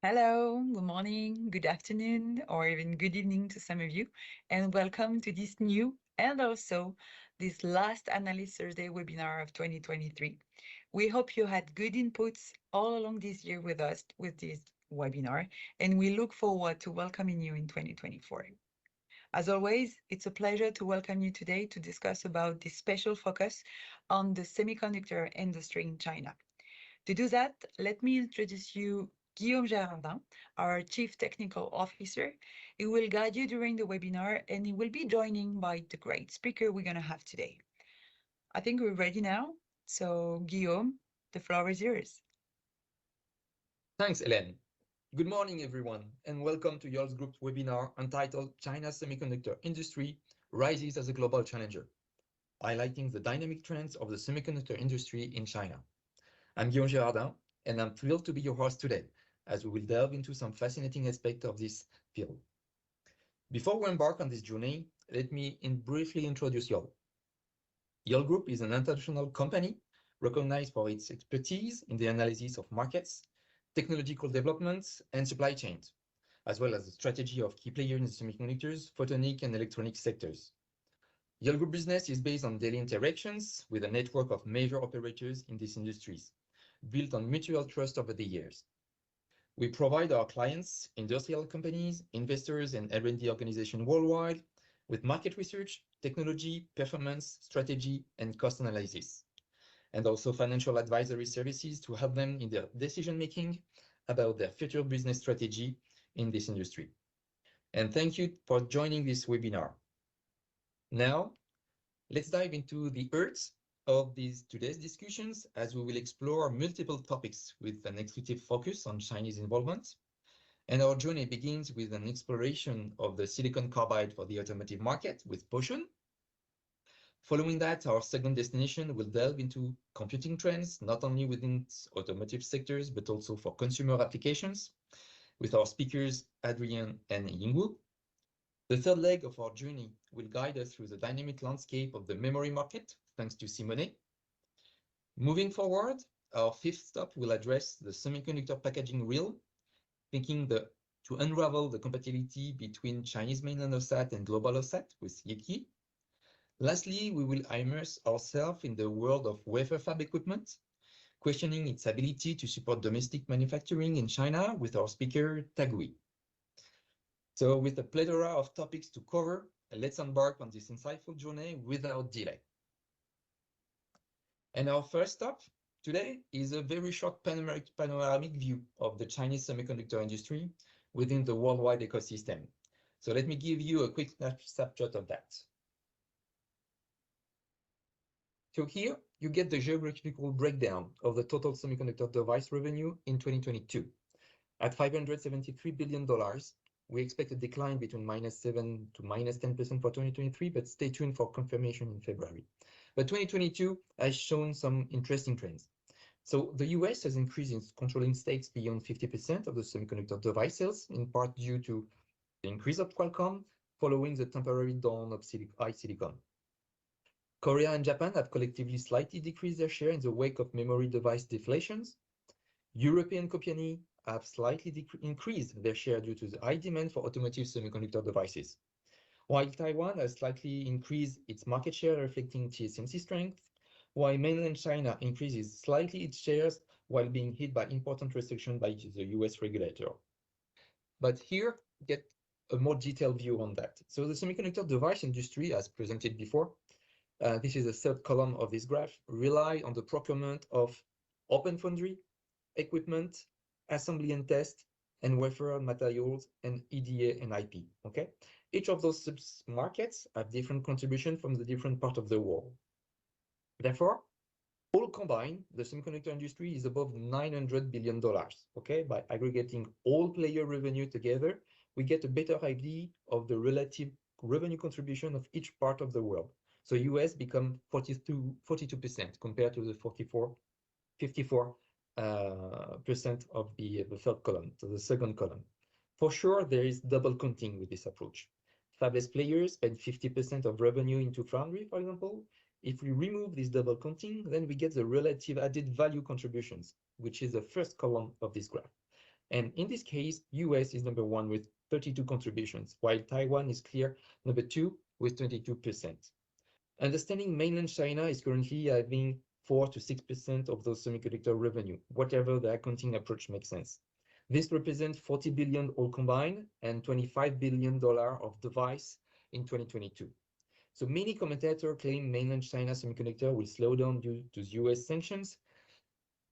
Hello, good morning, good afternoon, or even good evening to some of you, and welcome to this new and also this last Analyst Thursday webinar of 2023. We hope you had good inputs all along this year with us with this webinar, and we look forward to welcoming you in 2024. As always, it's a pleasure to welcome you today to discuss about this special focus on the semiconductor industry in China. To do that, let me introduce you Guillaume Gérardin, our Chief Technical Officer. He will guide you during the webinar and he will be joining by the great speaker we're going to have today. I think we're ready now. So, Guillaume, the floor is yours. Thanks, Hélène. Good morning, everyone, and welcome to Yols Group's webinar entitled China's Semiconductor Industry Rises as a Global Challenger, highlighting the dynamic trends of the semiconductor industry in China. I'm Guillaume Gérardin, and I'm thrilled to be your host today, as we will delve into some fascinating aspects of this field. Before we embark on this journey, let me briefly introduce Yol. Yol Group is an international company recognized for its expertise in the analysis of markets, technological developments, and supply chains, as well as the strategy of key players in the semiconductors, photonic, and electronic sectors. Yol Group business is based on daily interactions with a network of major operators in these industries, built on mutual trust over the years. We provide our clients, industrial companies, investors, and R&D organizations worldwide with market research, technology, performance, strategy, and cost analysis, and also financial advisory services to help them in their decision-making about their future business strategy in this industry. And thank you for joining this webinar. Now, let's dive into the heart of today's discussions as we will explore multiple topics with an exclusive focus on Chinese involvement. And our journey begins with an exploration of the silicon carbide for the automotive market with Potion. Following that, our second destination will delve into computing trends, not only within automotive sectors, but also for consumer applications with our speakers, Adrien and Yingwu. The third leg of our journey will guide us through the dynamic landscape of the memory market, thanks to Simone. Moving forward, our fifth stop will address the semiconductor packaging realm, to unravel the compatibility between Chinese mainland OSAT and global OSAT with Yiki. Lastly, we will immerse ourselves in the world of wafer fab equipment, questioning its ability to support domestic manufacturing in China with our speaker, Tagui. So with a plethora of topics to cover, let's embark on this insightful journey without delay. And our first stop today is a very short panoramic view of the Chinese semiconductor industry within the worldwide ecosystem. So let me give you a quick snapshot of that. So here you get the geographical breakdown of the total semiconductor device revenue in 2022. At $573 billion, we expect a decline between -7 to -10% for 2023, but stay tuned for confirmation in February. But 2022 has shown some interesting trends. So the US has increased its controlling stakes beyond 50% of the semiconductor device sales, in part due to the increase of Qualcomm following the temporary dawn of iSilicon. Korea and Japan have collectively slightly decreased their share in the wake of memory device deflations. European companies have slightly increased their share due to the high demand for automotive semiconductor devices, while Taiwan has slightly increased its market share, reflecting TSMC strength, while mainland China increases slightly its shares while being hit by important restrictions by the US regulator. But here, get a more detailed view on that. So the semiconductor device industry, as presented before, this is the third column of this graph, rely on the procurement of open foundry, equipment, assembly and test, and wafer materials, and EDA and IP, okay? Each of those markets have different contribution from the different part of the world. Therefore, all combined, the semiconductor industry is above $900 billion, okay? By aggregating all player revenue together, we get a better idea of the relative revenue contribution of each part of the world. So US become 42% compared to the 54% of the third column, so the second column. For sure, there is double counting with this approach. Fabless players spend 50% of revenue into foundry, for example. If we remove this double counting, then we get the relative added value contributions, which is the first column of this graph. And in this case, US is number one with 32 contributions, while Taiwan is clear number two with 22%. Understanding mainland China is currently having 4 to 6% of those semiconductor revenue, whatever the accounting approach makes sense. This represents 40 billion all combined and $25 billion of device in 2022. So many commentators claim mainland China semiconductor will slow down due to US sanctions.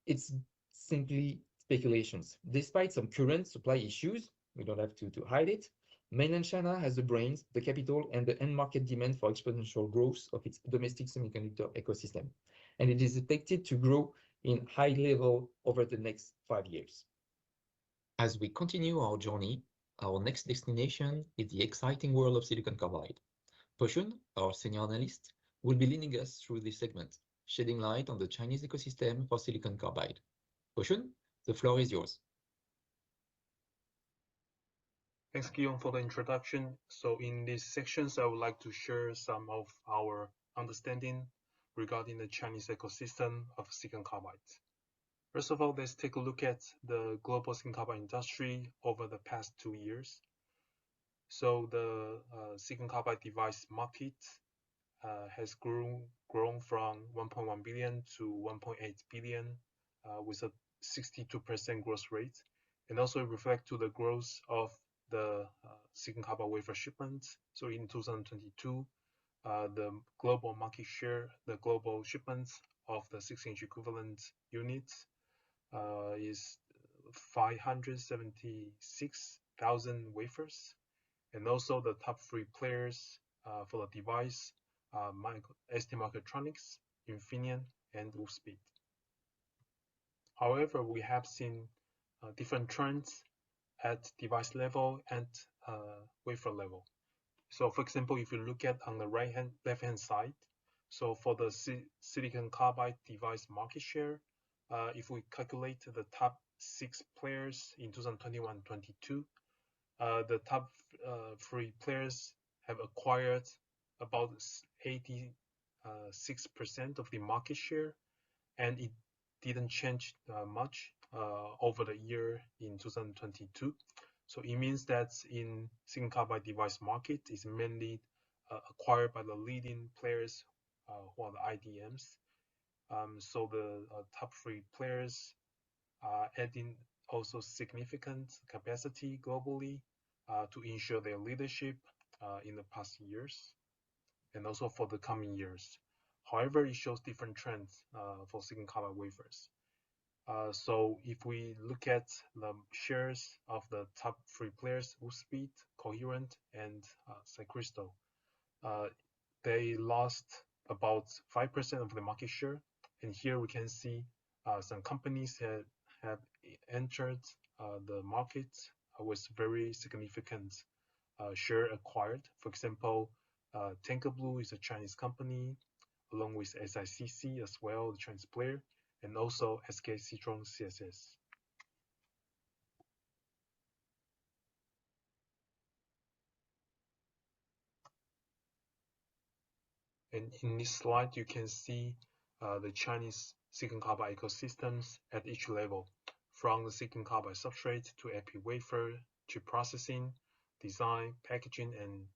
It's simply speculations. Despite some current supply issues, we don't have to hide it, mainland China has the brains, the capital, and the end market demand for exponential growth of its domestic semiconductor ecosystem. And it is expected to grow in high level over the next 5 years. As we continue our journey, our next destination is the exciting world of silicon carbide. Poshun, our senior analyst, will be leading us through this segment, shedding light on the Chinese ecosystem for silicon carbide. Poshun, the floor is yours. Thanks, Guillaume, for the introduction. So in these sections, I would like to share some of our understanding regarding the Chinese ecosystem of silicon carbide. First of all, let's take a look at the global silicon carbide industry over the past 2 years. So the silicon carbide device market has grown from 1.1 billion to 1.8 billion with a 62% growth rate, and also reflect to the growth of the silicon carbide wafer shipments. So in 2022, the global market share, the global shipments of the 6-inch equivalent units is 576,000 wafers, and also the top 3 players for the device ST Microelectronics, Infineon, and Wolfspeed. However, we have seen different trends at device level and wafer level. So for example, if you look at on the left-hand side, so for the silicon carbide device market share, if we calculate the top 6 players in 2021-22, the top 3 players have acquired about 86% of the market share, and it didn't change much over the year in 2022. So it means that in silicon carbide device market is mainly acquired by the leading players who are the IDMs. So the top 3 players are adding also significant capacity globally to ensure their leadership in the past years and also for the coming years. However, it shows different trends for silicon carbide wafers. So if we look at the shares of the top 3 players, Wolfspeed, Coherent, and Cycrystal, they lost about 5% of the market share. And here we can see some companies have entered the market with very significant share acquired. For example, TankerBlue is a Chinese company, along with SICC as well, the Chinese player, and also SK Citron CSS. And in this slide, you can see the Chinese silicon carbide ecosystems at each level, from the silicon carbide substrate to epi wafer, chip processing, design, packaging, and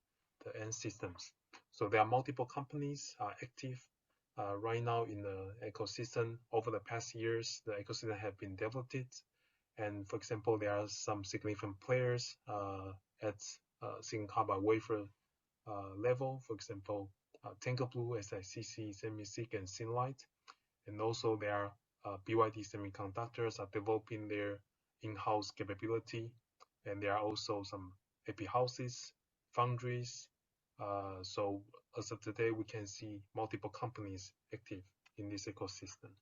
the end systems. So there are multiple companies active right now in the ecosystem. Over the past years, the ecosystem have been developed, and for example, there are some significant players at silicon carbide wafer level. For example, TankerBlue, SICC, Semisig, and Synlight. And also there are BYD Semiconductors are developing their in-house capability, and there are also some epi houses, foundries. So as of today, we can see multiple companies active in this ecosystem.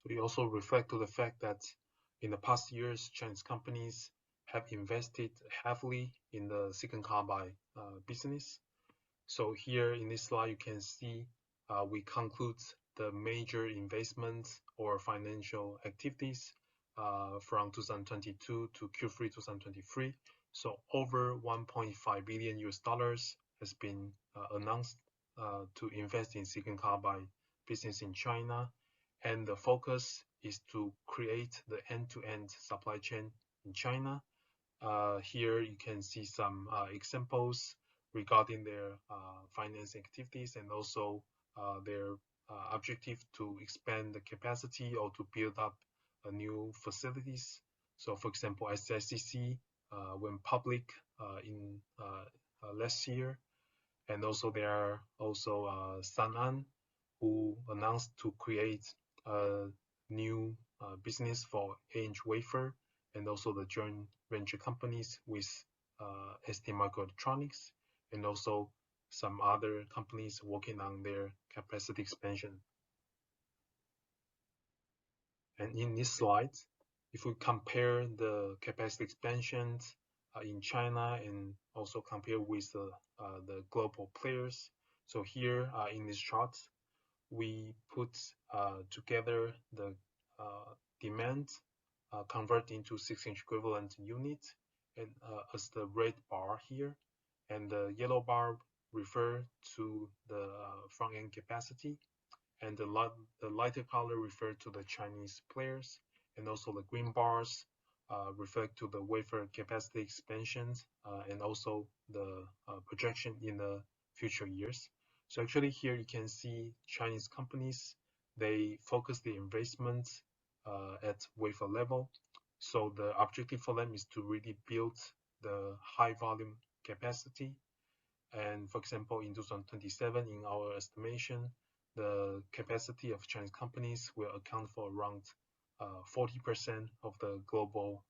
We also reflect to the fact that in the past years, Chinese companies have invested heavily in the silicon carbide business. So here in this slide, you can see we conclude the major investments or financial activities from 2022 to Q3 2023. So over 1.5 billion US dollars has been announced to invest in silicon carbide business in China. And the focus is to create the end-to-end supply chain in China. Here you can see some examples regarding their finance activities and also their objective to expand the capacity or to build up new facilities. So, for example, SSCC went public in last year, and also there are also San'an, who announced to create a new business for 8-inch wafer, and also the joint venture companies with ST Microelectronics, and also some other companies working on their capacity expansion. And in this slide, if we compare the capacity expansions in China and also compare with the global players, so here in this chart, we put together the demand convert into 6-inch equivalent unit, and as the red bar here, and the yellow bar refer to the front-end capacity, and the lighter color refer to the Chinese players, and also the green bars refer to the wafer capacity expansions and also the projection in the future years. So actually here you can see Chinese companies, they focus the investment at wafer level. So the objective for them is to really build the high volume capacity. And for example, in 2027, in our estimation, the capacity of Chinese companies will account for around 40% of the global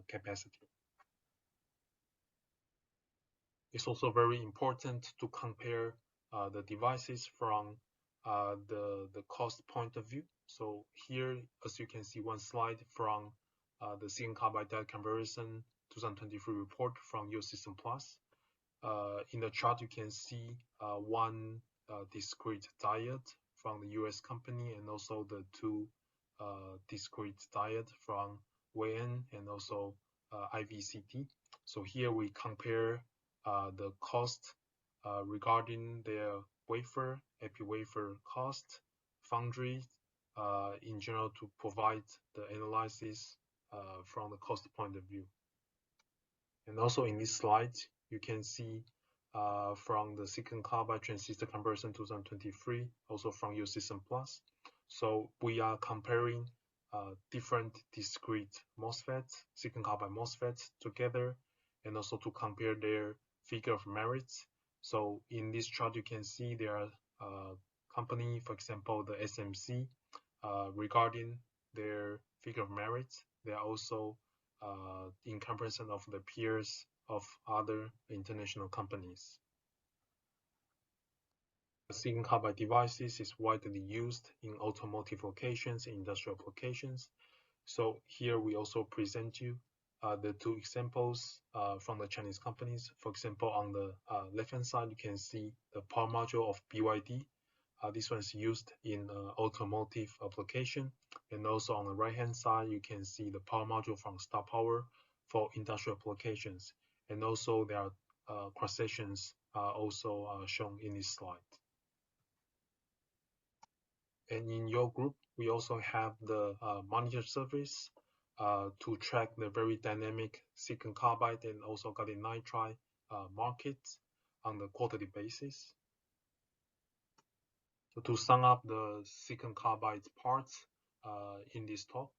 capacity. It's also very important to compare the devices from the cost point of view. So here, as you can see, one slide from the silicon carbide die comparison 2023 report from US System Plus. In the chart, you can see one discrete diode from the US company, and also the two discrete diode from WN and also IVCT. So here we compare the cost regarding their wafer, epi wafer cost, foundry in general, to provide the analysis from the cost point of view. And also in this slide, you can see from the silicon carbide transistor comparison 2023, also from your System Plus. So we are comparing different discrete MOSFETs, silicon carbide MOSFETs together, and also to compare their figure of merits. So in this chart, you can see there are company, for example, the SMC, regarding their figure of merits. They are also in comparison of the peers of other international companies. Silicon carbide devices is widely used in automotive applications, industrial applications. So here we also present you the two examples from the Chinese companies. For example, on the left-hand side, you can see the power module of BYD. This one is used in automotive application. And also on the right-hand side, you can see the power module from Star Power for industrial applications. And also there are cross-sections also shown in this slide. And in your group, we also have the monitor service to track the very dynamic silicon carbide and also gallium nitride markets on the quarterly basis. So to sum up the silicon carbide parts in this talk,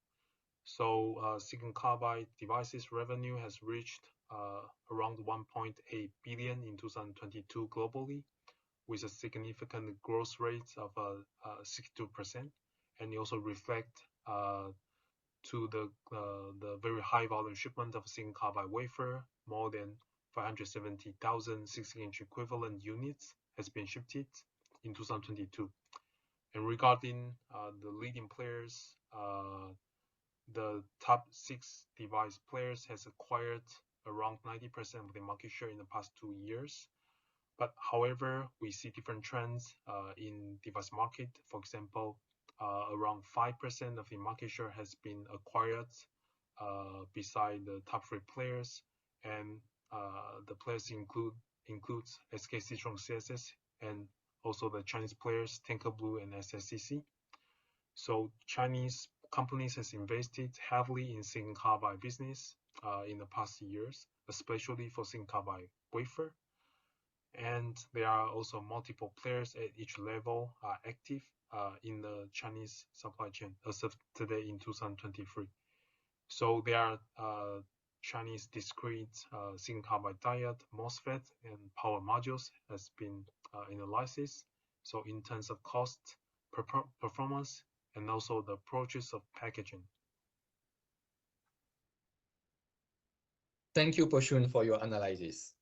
so silicon carbide devices revenue has reached around 1.8 billion in 2022 globally, with a significant growth rate of 62%, and it also reflect to the very high volume shipment of silicon carbide wafer. More than 570,000 16-inch equivalent units has been shipped in 2022. And regarding the leading players, the top 6 device players has acquired around 90% of the market share in the past 2 years. But however, we see different trends in device market. For example, around 5% of the market share has been acquired beside the top 3 players, and the players includes SK Citron CSS and also the Chinese players Tinker Blue and SSCC. So Chinese companies has invested heavily in silicon carbide business in the past years, especially for silicon carbide wafer. And there are also multiple players at each level active in the Chinese supply chain as of today in 2023. So there are Chinese discrete silicon carbide diode, MOSFET, and power modules has been analyzed. So in terms of cost, performance, and also the approaches of packaging. Thank you, Poshun, for your analysis.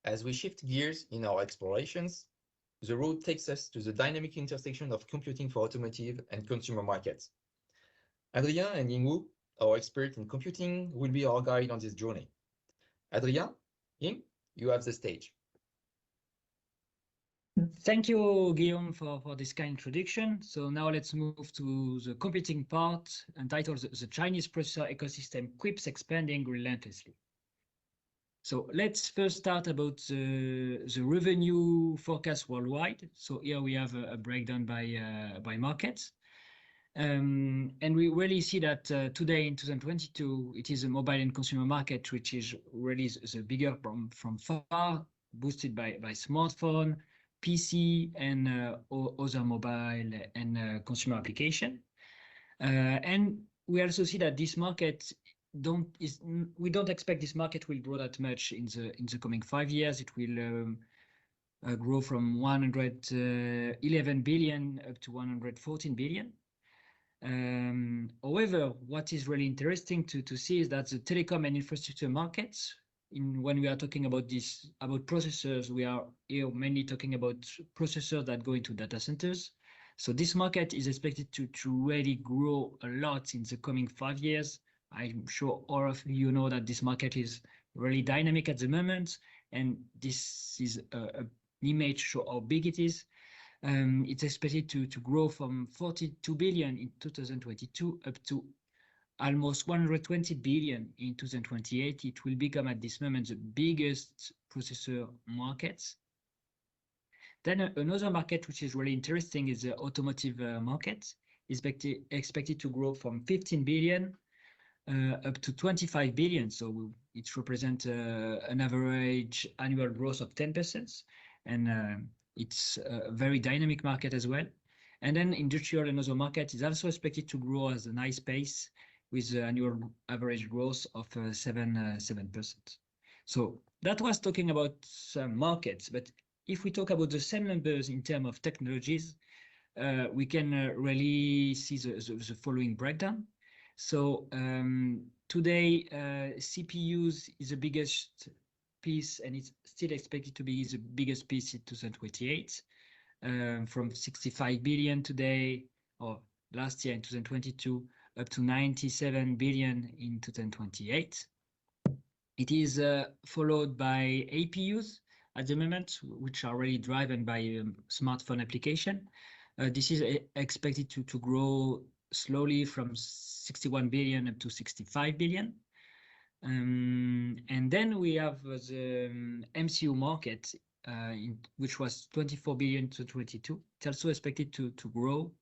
As we shift gears in our explorations, the road takes us to the dynamic intersection of computing for automotive and consumer markets. Adrien and Yingwu, our expert in computing, will be our guide on this journey. Adrien, Ying, you have the stage. Thank you, Guillaume, for this kind introduction. So now let's move to the computing part, entitled The Chinese Processor Ecosystem Keeps Expanding Relentlessly. So let's first start about the revenue forecast worldwide. So here we have a breakdown by markets. And we really see that today in 2022, it is a mobile and consumer market, which is really the bigger from far, boosted by smartphone, PC, and other mobile and consumer application. And we also see that this market we don't expect this market will grow that much in the coming 5 years. It will grow from 111 billion up to 114 billion. However, what is really interesting to see is that the telecom and infrastructure markets, when we are talking about processors, we are here mainly talking about processors that go into data centers. So this market is expected to really grow a lot in the coming 5 years. I'm sure all of you know that this market is really dynamic at the moment, and this is an image show how big it is. It's expected to grow from 42 billion in 2022 up to almost 120 billion in 2028. It will become at this moment the biggest processor market. Then another market which is really interesting is the automotive market. Is expected to grow from 15 billion up to 25 billion. So it represents an average annual growth of 10%. And it's a very dynamic market as well. And then industrial and other market is also expected to grow at a nice pace with annual average growth of 7%. So that was talking about some markets, but if we talk about the same numbers in terms of technologies, we can really see the following breakdown. So today, CPUs is the biggest piece, and it's still expected to be the biggest piece in 2028, from 65 billion today, or last year in 2022, up to 97 billion in 2028. It is followed by APUs at the moment, which are really driven by smartphone application. This is expected to grow slowly from 61 billion up to 65 billion. And then we have the MCU market, which was 24 billion to 22. It's also expected to grow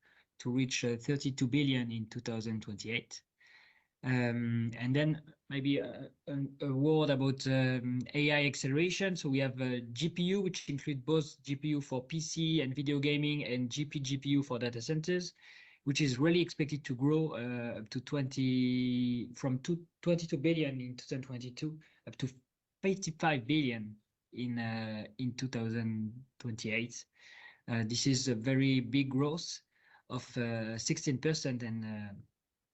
to reach 32 billion in 2028. And then maybe a word about AI acceleration. So we have GPU, which include both GPU for PC and video gaming and GPU for data centers, which is really expected to grow up to 22 billion in 2022 up to 55 billion in 2028. This is a very big growth of 16%, and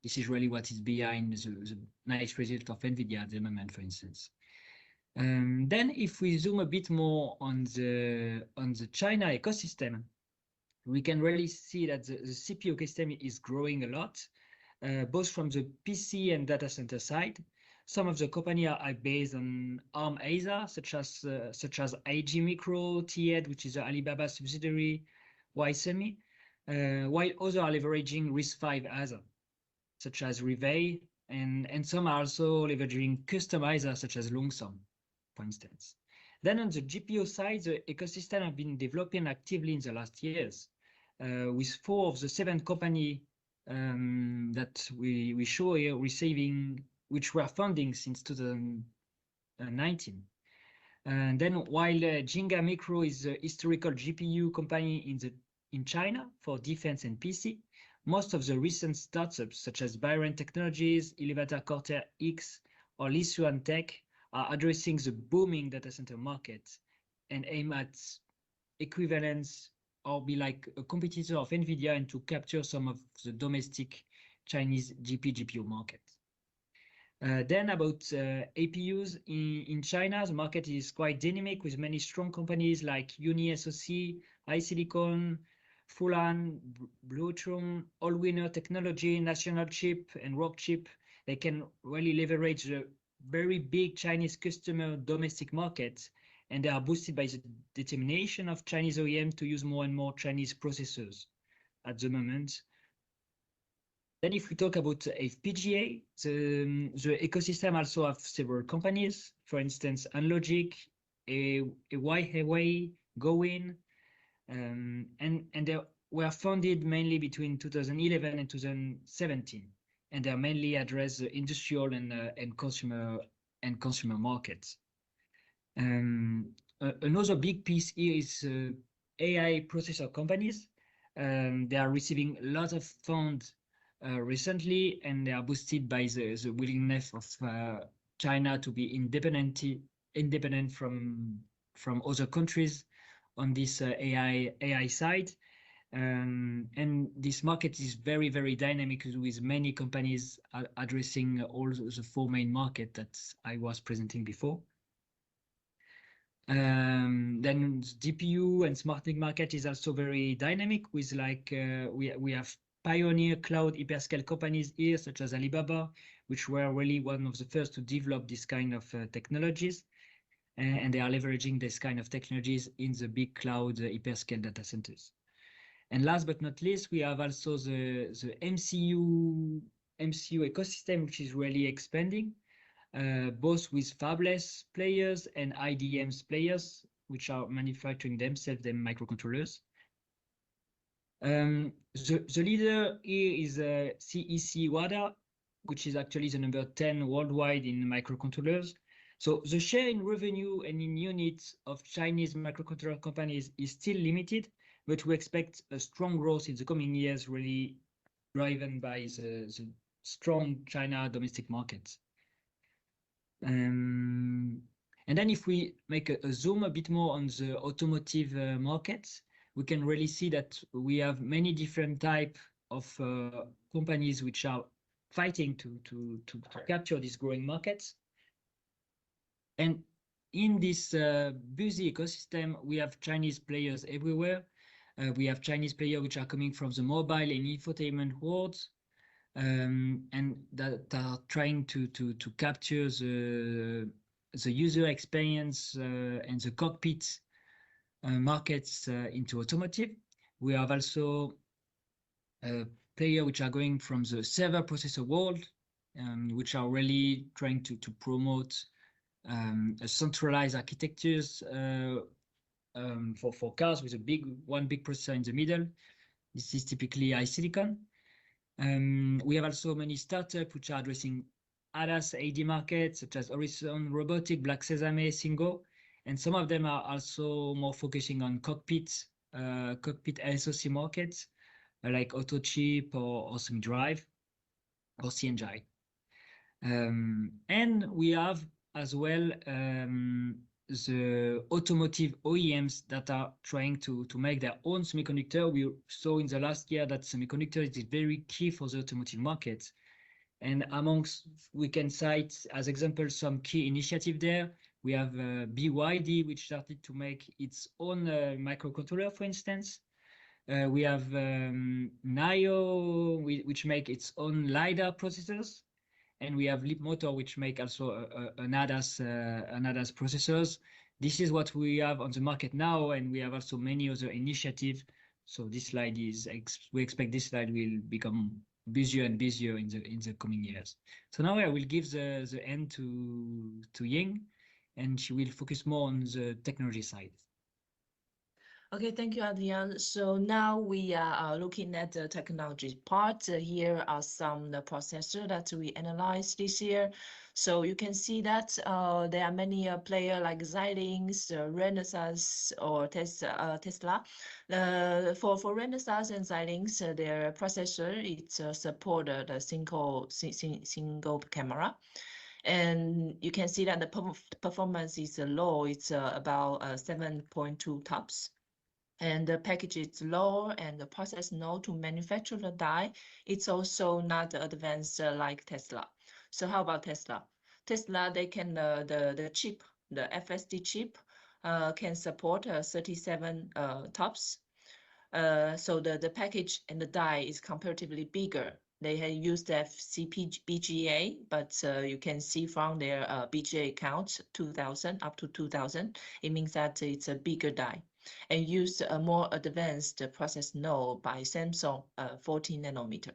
this is really what is behind the nice result of NVIDIA at the moment, for instance. Then if we zoom a bit more on the China ecosystem, we can really see that the CPU ecosystem is growing a lot, both from the PC and data center side. Some of the companies are based on ARM ASA, such as IG Micro, T-Ed, which is an Alibaba subsidiary, Ysemi, while others are leveraging RISC-V ASA, such as Rivay, and some are also leveraging custom ASA, such as Longsong, for instance. Then on the GPU side, the ecosystem have been developing actively in the last years, with 4 of the 7 companies that we show here receiving, which were funding since 2019. And then while Jinga Micro is a historical GPU company in China for defense and PC, most of the recent startups such as Byron Technologies, Elevator Corsair X, or Lisuan Tech are addressing the booming data center market and aim at equivalence or be like a competitor of NVIDIA and to capture some of the domestic Chinese GPU market. Then about APUs in China, the market is quite dynamic with many strong companies like Uni SoC, iSilicon, Fulan, Bluetooth, Allwinner Technology, National Chip, and Rockchip. They can really leverage the very big Chinese customer domestic market, and they are boosted by the determination of Chinese OEM to use more and more Chinese processors at the moment. Then if we talk about FPGA, the ecosystem also have several companies, for instance, Anlogic, Huawei, Gowin, and they were founded mainly between 2011 and 2017, and they mainly address the industrial and consumer markets. Another big piece here is AI processor companies. They are receiving a lot of funds recently, and they are boosted by the willingness of China to be independent from other countries on this AI side. And this market is very, very dynamic with many companies addressing all the four main markets that I was presenting before. Then GPU and smart NIC market is also very dynamic with like we have pioneer cloud hyperscale companies here, such as Alibaba, which were really one of the first to develop this kind of technologies. And they are leveraging this kind of technologies in the big cloud hyperscale data centers. And last but not least, we have also the MCU ecosystem, which is really expanding, both with fabless players and IDMs players, which are manufacturing themselves the microcontrollers. The leader here is CEC WADA, which is actually the number 10 worldwide in microcontrollers. So the share in revenue and in units of Chinese microcontroller companies is still limited, but we expect a strong growth in the coming years, really driven by the strong China domestic markets. And then if we make a zoom a bit more on the automotive markets, we can really see that we have many different types of companies which are fighting to capture these growing markets. And in this busy ecosystem, we have Chinese players everywhere. We have Chinese players which are coming from the mobile and infotainment worlds, and that are trying to capture the user experience and the cockpit markets into automotive. We have also players which are going from the server processor world, which are really trying to promote a centralized architectures for cars with one big processor in the middle. This is typically iSilicon. We have also many startups which are addressing ADAS AD markets, such as Horizon Robotic, Black Sesame, Singo, and some of them are also more focusing on cockpit SoC markets, like auto chip or semi-drive or CNI. And we have as well the automotive OEMs that are trying to make their own semiconductor. We saw in the last year that semiconductor is very key for the automotive market. And amongst, we can cite as example some key initiative there. We have BYD, which started to make its own microcontroller, for instance. We have Nio, which make its own LiDAR processors. And we have Leapmotor, which make also an ADAS processors. This is what we have on the market now, and we have also many other initiatives. So this slide is, we expect this slide will become busier and busier in the coming years. So now I will give the end to Ying, and she will focus more on the technology side. Okay, thank you, Adrian. So now we are looking at the technology part. Here are some the processor that we analyzed this year. So you can see that there are many players like Xilinx, Renesas, or Tesla. For Renesas and Xilinx, their processor it's supported a single camera. And you can see that the performance is low. It's about 7.2 TOPS. And the package is low, and the process node to manufacture the die, it's also not advanced like Tesla. So how about Tesla? Tesla, they can the chip, the FSD chip, can support 37 TOPS. So the package and the die is comparatively bigger. They have used BGA, but you can see from their BGA count 2000 up to 2000. It means that it's a bigger die and use a more advanced process node by Samsung, 14 nanometer.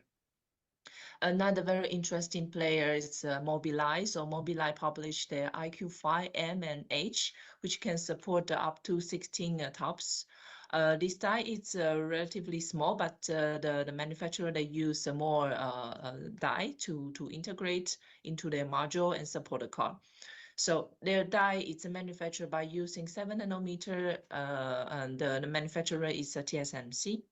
Another very interesting player is Mobileye. So Mobileye published their IQ5M and H, which can support up to 16 TOPS. This die is relatively small, but the manufacturer, they use more die to integrate into their module and support the car. So their die is manufactured by using 7 nanometer, and the manufacturer is TSMC.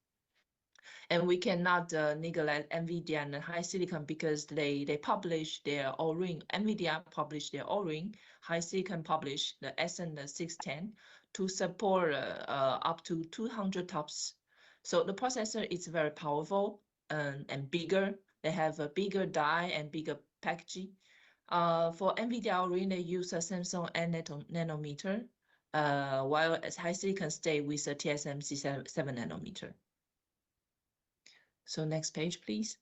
And we cannot neglect NVIDIA and HiSilicon because they publish their O-ring. NVIDIA published their O-ring. HiSilicon published the SN610 to support up to 200 TOPS. So the processor is very powerful and bigger. They have a bigger die and bigger packaging. For NVIDIA O-ring, they use a Samsung N nanometer, while HiSilicon stay with a TSMC 7 nanometer. So next page, please.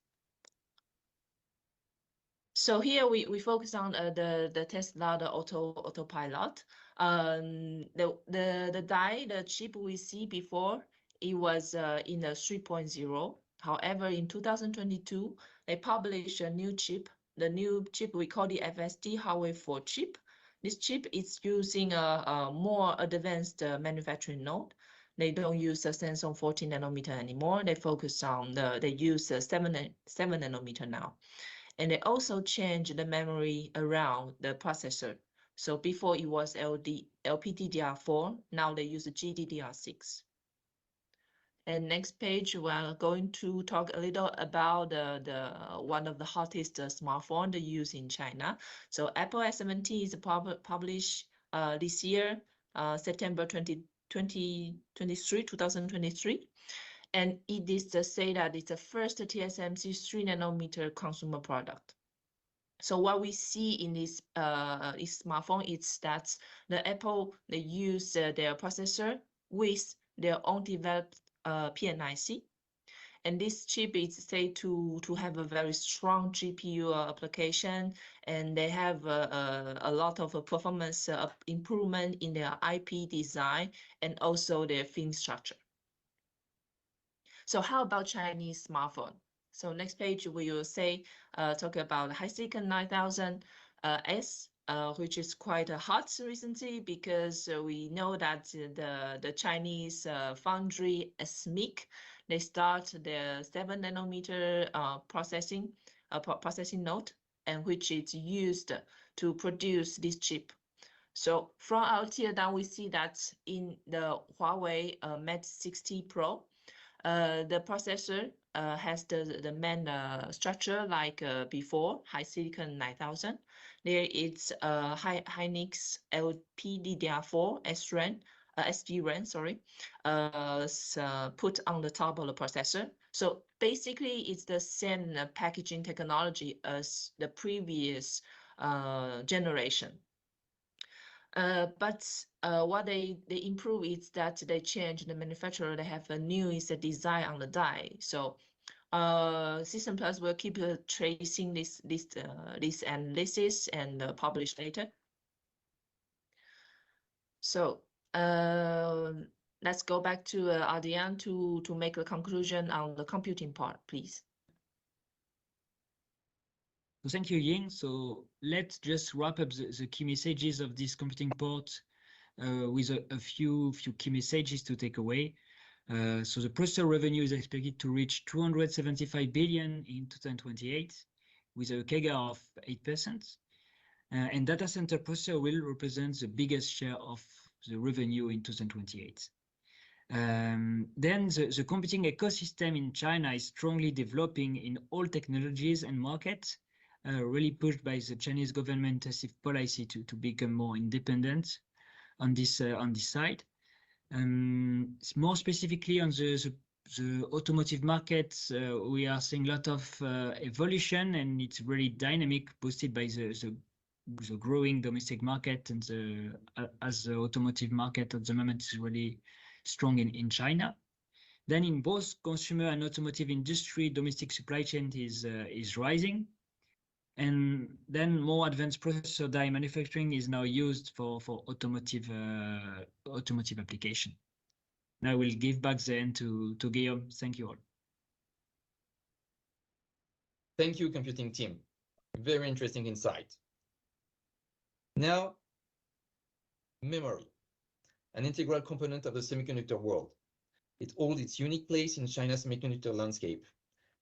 So here we focus on the Tesla, the autopilot. The die, the chip we see before, it was in the 3.0. However, in 2022, they published a new chip. The new chip we call the FSD Huawei 4 chip. This chip is using a more advanced manufacturing node. They don't use a Samsung 14 nanometer anymore. They focus on they use 7 nanometer now. And they also change the memory around the processor. So before it was LPDDR4, now they use GDDR6. And next page, we're going to talk a little about the one of the hottest smartphone they use in China. So Apple S17 is published this year, September 2023. And it is to say that it's the first TSMC 3 nanometer consumer product. So what we see in this smartphone is that the Apple, they use their processor with their own developed PNIC. And this chip is said to have a very strong GPU application, and they have a lot of performance improvement in their IP design and also their fin structure. So how about Chinese smartphone? So next page we will talk about HiSilicon 9000 S, which is quite hot recently because we know that the Chinese foundry SMIC, they start the 7 nanometer processing node, and which is used to produce this chip. So from our tear down, we see that in the Huawei Mate 60 Pro, the processor has the main structure like before, HiSilicon 9000. There it's Hynix LPDDR4 SDRAM, sorry, put on the top of the processor. So basically, it's the same packaging technology as the previous generation. But what they improve is that they change the manufacturer. They have a newest design on the die. So System Plus will keep tracing this analysis and publish later. So let's go back to Adrian to make a conclusion on the computing part, please. So thank you, Ying. So let's just wrap up the key messages of this computing part with a few key messages to take away. So the processor revenue is expected to reach 275 billion in 2028, with a CAGR of 8%. And data center processor will represent the biggest share of the revenue in 2028. Then the computing ecosystem in China is strongly developing in all technologies and markets, really pushed by the Chinese government massive policy to become more independent on this side. More specifically on the automotive market, we are seeing a lot of evolution, and it's really dynamic, boosted by the growing domestic market, and as the automotive market at the moment is really strong in China. Then in both consumer and automotive industry, domestic supply chain is rising. And then more advanced processor die manufacturing is now used for automotive application. Now I will give back the end to Guillaume. Thank you all. Thank you, computing team. Very interesting insight. Now, memory, an integral component of the semiconductor world. It holds its unique place in China's semiconductor landscape.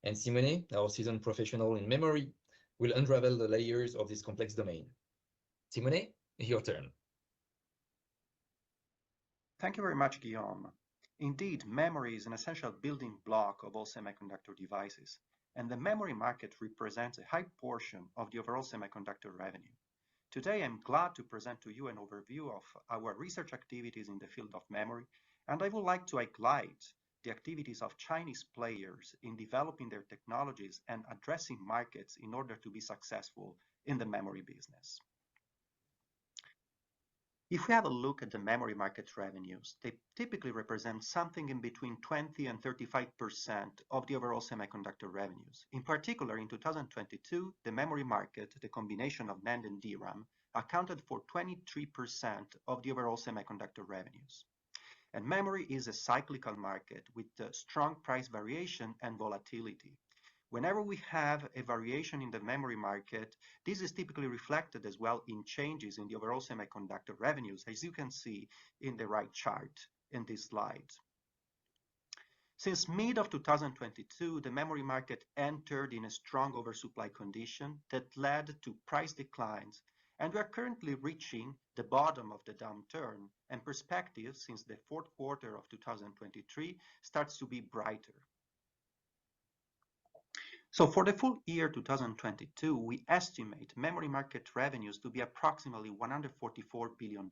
And Simone, our seasoned professional in memory, will unravel the layers of this complex domain. Simone, your turn. Thank you very much, Guillaume. Indeed, memory is an essential building block of all semiconductor devices, and the memory market represents a high portion of the overall semiconductor revenue. Today, I'm glad to present to you an overview of our research activities in the field of memory, and I would like to highlight the activities of Chinese players in developing their technologies and addressing markets in order to be successful in the memory business. If we have a look at the memory market revenues, they typically represent something in between 20 and 35% of the overall semiconductor revenues. In particular, in 2022, the memory market, the combination of NAND and DRAM, accounted for 23% of the overall semiconductor revenues. And memory is a cyclical market with strong price variation and volatility. Whenever we have a variation in the memory market, this is typically reflected as well in changes in the overall semiconductor revenues, as you can see in the right chart in this slide. Since mid of 2022, the memory market entered in a strong oversupply condition that led to price declines, and we are currently reaching the bottom of the downturn, and perspective since the fourth quarter of 2023 starts to be brighter. So for the full year 2022, we estimate memory market revenues to be approximately $144 billion,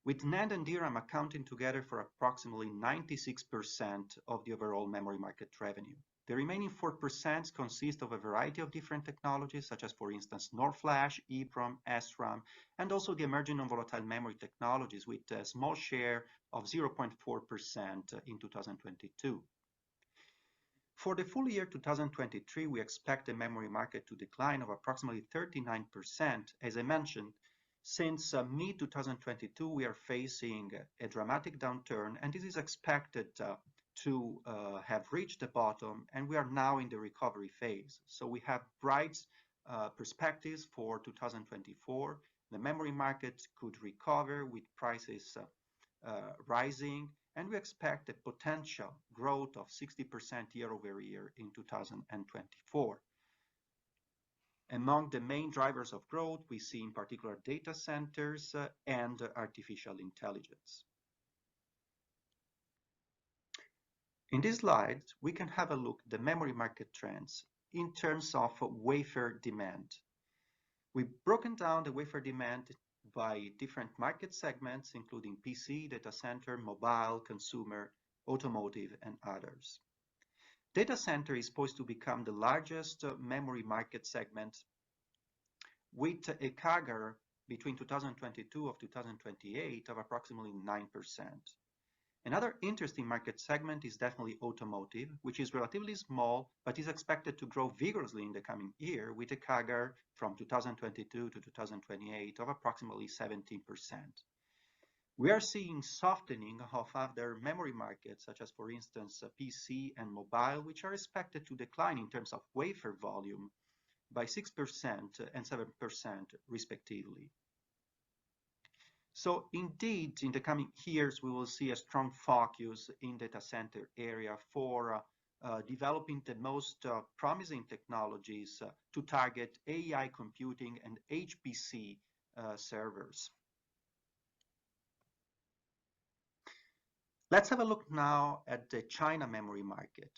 with NAND and DRAM accounting together for approximately 96% of the overall memory market revenue. The remaining 4% consist of a variety of different technologies, such as, for instance, NOR flash, EEPROM, SRAM, and also the emerging non-volatile memory technologies with a small share of 0.4% in 2022. For the full year 2023, we expect the memory market to decline of approximately 39%. As I mentioned, since mid-2022, we are facing a dramatic downturn, and this is expected to have reached the bottom, and we are now in the recovery phase. So we have bright perspectives for 2024. The memory market could recover with prices rising, and we expect a potential growth of 60% year over year in 2024. Among the main drivers of growth, we see in particular data centers and artificial intelligence. In this slide, we can have a look at the memory market trends in terms of wafer demand. We've broken down the wafer demand by different market segments, including PC, data center, mobile, consumer, automotive, and others. Data center is poised to become the largest memory market segment with a CAGR between 2022 of 2028 of approximately 9%. Another interesting market segment is definitely automotive, which is relatively small, but is expected to grow vigorously in the coming year with a CAGR from 2022 to 2028 of approximately 17%. We are seeing softening of other memory markets, such as, for instance, PC and mobile, which are expected to decline in terms of wafer volume by 6% and 7% respectively. So indeed, in the coming years, we will see a strong focus in data center area for developing the most promising technologies to target AI computing and HPC servers. Let's have a look now at the China memory market.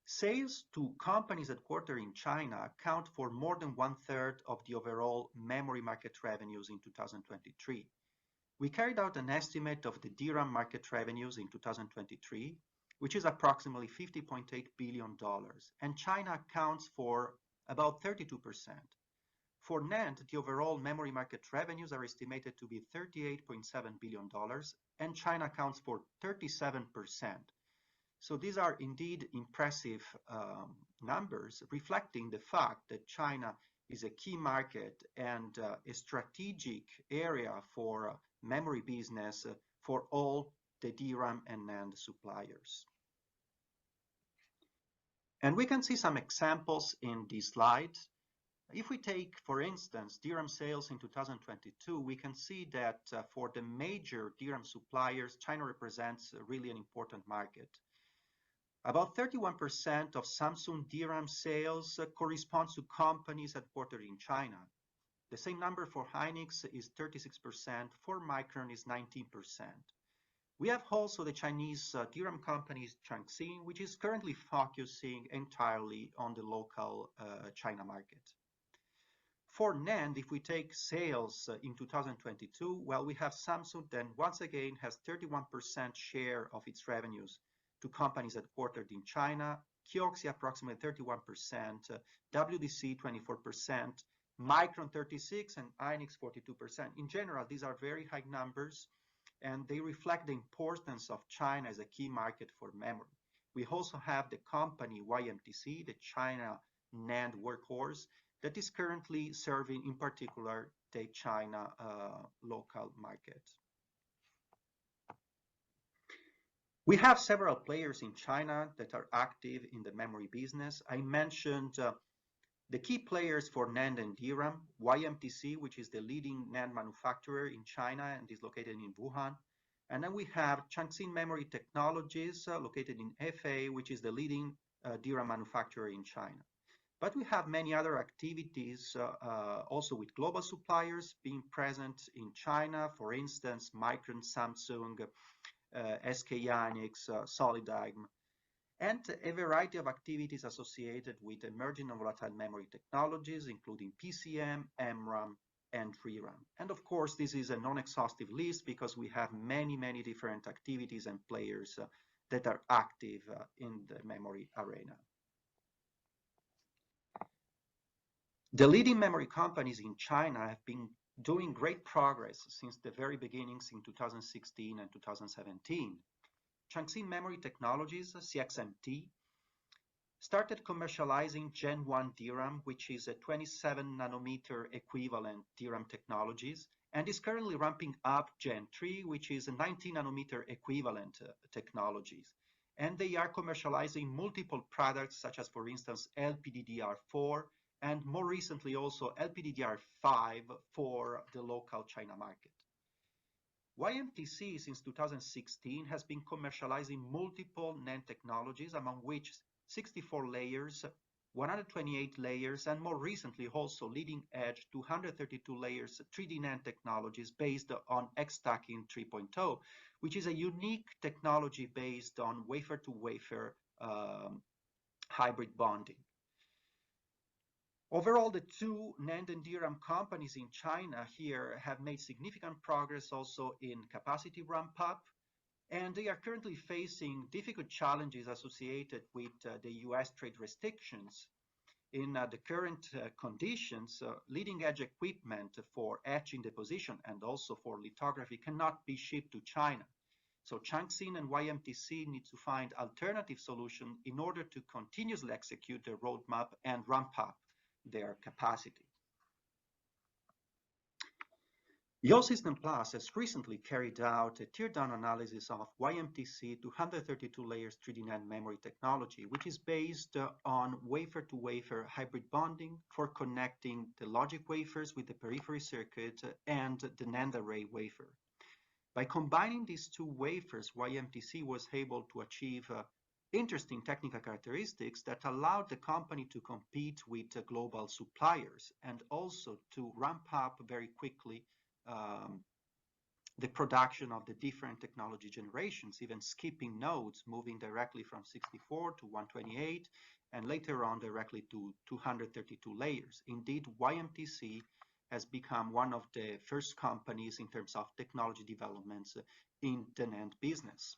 Sales to companies headquartered in China account for more than 1/3 of the overall memory market revenues in 2023. We carried out an estimate of the DRAM market revenues in 2023, which is approximately $50.8 billion, and China accounts for about 32%. For NAND, the overall memory market revenues are estimated to be $38.7 billion, and China accounts for 37%. So these are indeed impressive numbers, reflecting the fact that China is a key market and a strategic area for memory business for all the DRAM and NAND suppliers. And we can see some examples in this slide. If we take, for instance, DRAM sales in 2022, we can see that for the major DRAM suppliers, China represents really an important market. About 31% of Samsung DRAM sales corresponds to companies headquartered in China. The same number for Hynix is 36%, for Micron is 19%. We have also the Chinese DRAM company Changxin, which is currently focusing entirely on the local China market. For NAND, if we take sales in 2022, well, we have Samsung then once again has 31% share of its revenues to companies headquartered in China, Kioxia approximately 31%, WDC 24%, Micron 36%, and Hynix 42%. In general, these are very high numbers, and they reflect the importance of China as a key market for memory. We also have the company YMTC, the China NAND workhorse, that is currently serving in particular the China local market. We have several players in China that are active in the memory business. I mentioned the key players for NAND and DRAM, YMTC, which is the leading NAND manufacturer in China and is located in Wuhan. And then we have Changxin Memory Technologies, located in FA, which is the leading DRAM manufacturer in China. But we have many other activities also with global suppliers being present in China, for instance, Micron, Samsung, SK Hynix, Solidigm, and a variety of activities associated with emerging and volatile memory technologies, including PCM, MRAM, and DRAM. And of course, this is a non-exhaustive list because we have many, many different activities and players that are active in the memory arena. The leading memory companies in China have been doing great progress since the very beginnings in 2016 and 2017. Changxin Memory Technologies, CXMT, started commercializing Gen 1 DRAM, which is a 27 nanometer equivalent DRAM technologies, and is currently ramping up Gen 3, which is a 19 nanometer equivalent technologies. And they are commercializing multiple products, such as, for instance, LPDDR4, and more recently also LPDDR5 for the local China market. YMTC since 2016 has been commercializing multiple NAND technologies, among which 64 layers, 128 layers, and more recently also leading edge 232 layers 3D NAND technologies based on X-stacking 3.0, which is a unique technology based on wafer-to-wafer hybrid bonding. Overall, the two NAND and DRAM companies in China here have made significant progress also in capacity ramp-up, and they are currently facing difficult challenges associated with the US trade restrictions. In the current conditions, leading-edge equipment for etching deposition and also for lithography cannot be shipped to China. So Changxin and YMTC need to find alternative solutions in order to continuously execute their roadmap and ramp up their capacity. YOL System Plus has recently carried out a teardown analysis of YMTC 232 layers 3D NAND memory technology, which is based on wafer-to-wafer hybrid bonding for connecting the logic wafers with the periphery circuit and the NAND array wafer. By combining these two wafers, YMTC was able to achieve interesting technical characteristics that allowed the company to compete with global suppliers and also to ramp up very quickly the production of the different technology generations, even skipping nodes, moving directly from 64 to 128, and later on directly to 232 layers. Indeed, YMTC has become one of the first companies in terms of technology developments in the NAND business.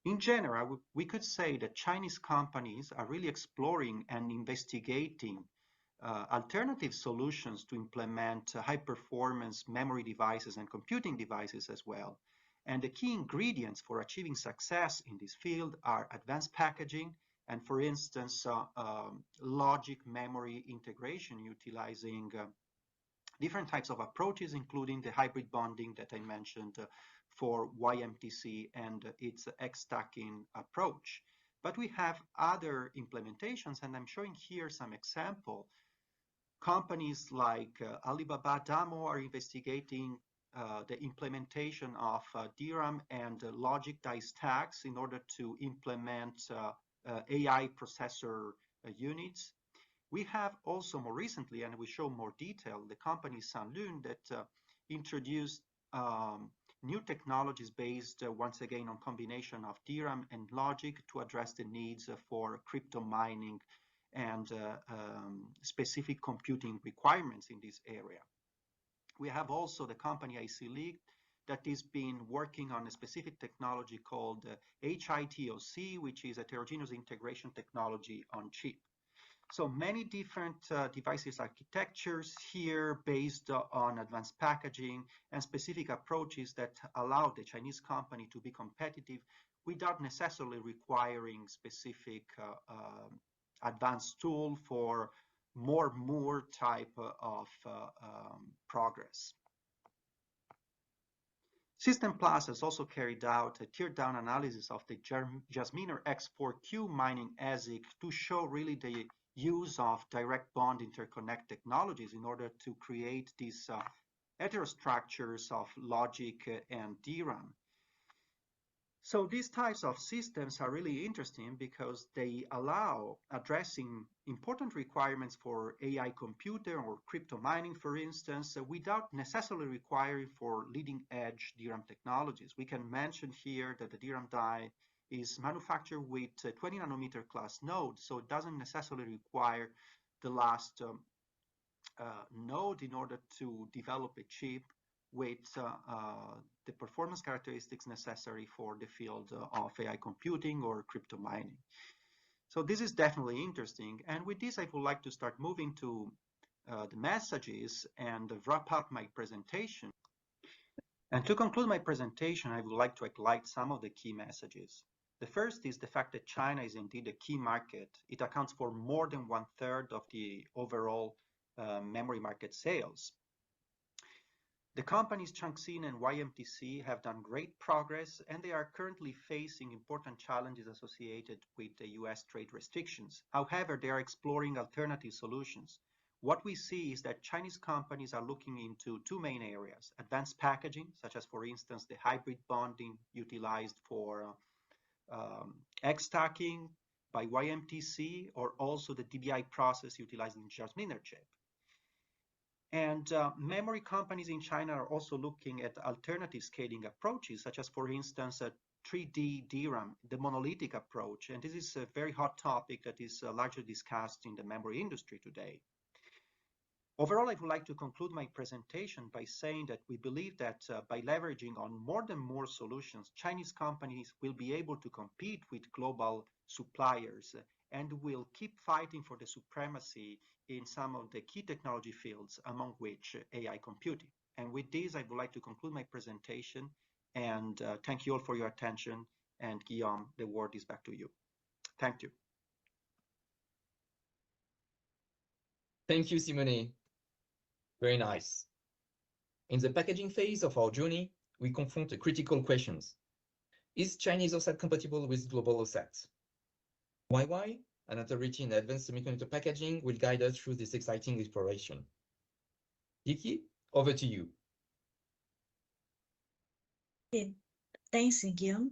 In general, we could say that Chinese companies are really exploring and investigating alternative solutions to implement high-performance memory devices and computing devices as well. And the key ingredients for achieving success in this field are advanced packaging and, for instance, logic memory integration utilizing different types of approaches, including the hybrid bonding that I mentioned for YMTC and its X-stacking approach. But we have other implementations, and I'm showing here some example. Companies like Alibaba Damo are investigating the implementation of DRAM and logic die stacks in order to implement AI processor units. We have also more recently, and we show more detail, the company Sanlun that introduced new technologies based once again on combination of DRAM and logic to address the needs for crypto mining and specific computing requirements in this area. We have also the company IC League that has been working on a specific technology called HITOC, which is a heterogeneous integration technology on chip. So many different devices architectures here based on advanced packaging and specific approaches that allow the Chinese company to be competitive without necessarily requiring specific advanced tool for more Moore type of progress. System Plus has also carried out a teardown analysis of the Jasminer X4Q mining ASIC to show really the use of direct bond interconnect technologies in order to create these heterostructures of logic and DRAM. So these types of systems are really interesting because they allow addressing important requirements for AI computer or crypto mining, for instance, without necessarily requiring for leading edge DRAM technologies. We can mention here that the DRAM die is manufactured with 20 nanometer class node, so it doesn't necessarily require the last node in order to develop a chip with the performance characteristics necessary for the field of AI computing or crypto mining. So this is definitely interesting. And with this, I would like to start moving to the messages and wrap up my presentation. And to conclude my presentation, I would like to highlight some of the key messages. The first is the fact that China is indeed a key market. It accounts for more than 1/3 of the overall memory market sales. The companies Changxin and YMTC have done great progress, and they are currently facing important challenges associated with the US trade restrictions. However, they are exploring alternative solutions. What we see is that Chinese companies are looking into two main areas: advanced packaging, such as, for instance, the hybrid bonding utilized for X-stacking by YMTC, or also the DBI process utilizing Jasminer chip. And memory companies in China are also looking at alternative scaling approaches, such as, for instance, 3D DRAM, the monolithic approach. And this is a very hot topic that is largely discussed in the memory industry today. Overall, I would like to conclude my presentation by saying that we believe that by leveraging on more than more solutions, Chinese companies will be able to compete with global suppliers and will keep fighting for the supremacy in some of the key technology fields, among which AI computing. And with this, I would like to conclude my presentation and thank you all for your attention. And Guillaume, the word is back to you. Thank you. Thank you, Simone. Very nice. In the packaging phase of our journey, we confront the critical questions. Is Chinese OSAT compatible with global OSAT? Why? An authority in advanced semiconductor packaging will guide us through this exciting exploration. Yiki, over to you. Okay, thanks, Guillaume.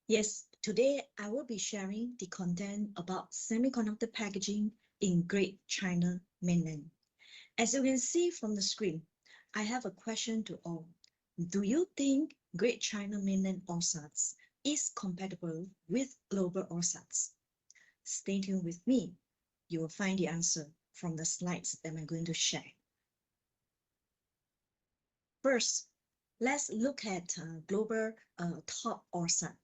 Yes, today I will be sharing the content about semiconductor packaging in Great China Mainland. As you can see from the screen, I have a question to all. Do you think Great China Mainland OSATs is compatible with global OSATs? Stay tuned with me. You will find the answer from the slides that I'm going to share. First, let's look at global top OSAT.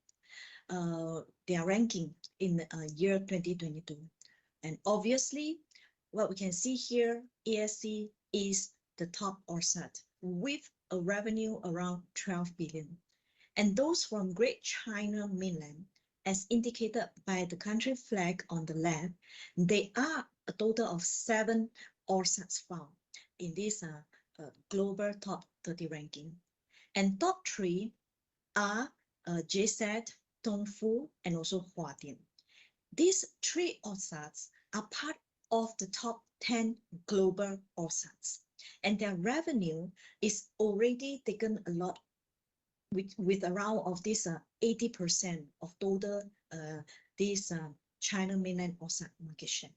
Their ranking in year 2022. And obviously, what we can see here, ASE is the top OSAT with a revenue around 12 billion. And those from Great China Mainland, as indicated by the country flag on the left, they are a total of 7 OSATs found in this global top 30 ranking. And top 3 are JSAT, Dongfu, and also Huadian. These 3 OSATs are part of the top 10 global OSATs, and their revenue is already taken a lot with around of this 80% of total this China Mainland OSAT market share.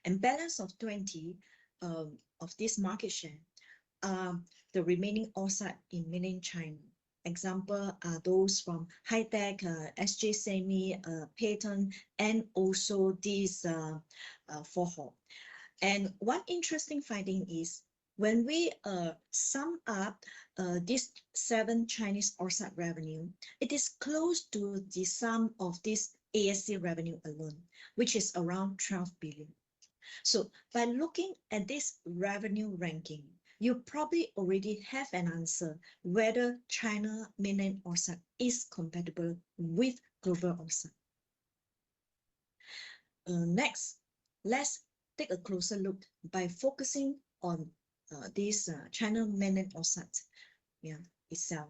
And balance of 20 of this market share are the remaining OSAT in Mainland China. Example are those from high-tech, SJ Semi, Payton, and also these Forho. And one interesting finding is when we sum up these 7 Chinese OSAT revenue, it is close to the sum of this ASC revenue alone, which is around 12 billion. So by looking at this revenue ranking, you probably already have an answer whether China Mainland OSAT is compatible with global OSAT. Next, let's take a closer look by focusing on this China Mainland OSAT itself.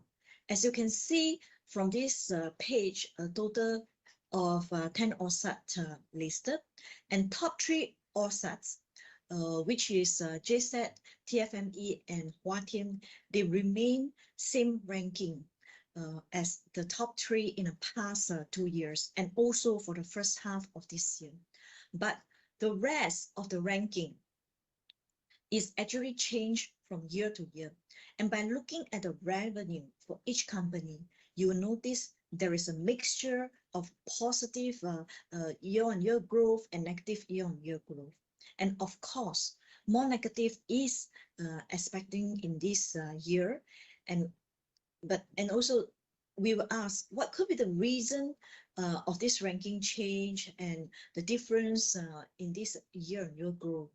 As you can see from this page, a total of 10 OSAT listed, and top 3 OSATs, which is JSAT, TFME, and Huatian, they remain same ranking as the top 3 in the past 2 years, and also for the first half of this year. But the rest of the ranking is actually changed from year to year. And by looking at the revenue for each company, you will notice there is a mixture of positive year-on-year growth and negative year-on-year growth. And of course, more negative is expecting in this year. And also we will ask what could be the reason of this ranking change and the difference in this year-on-year growth.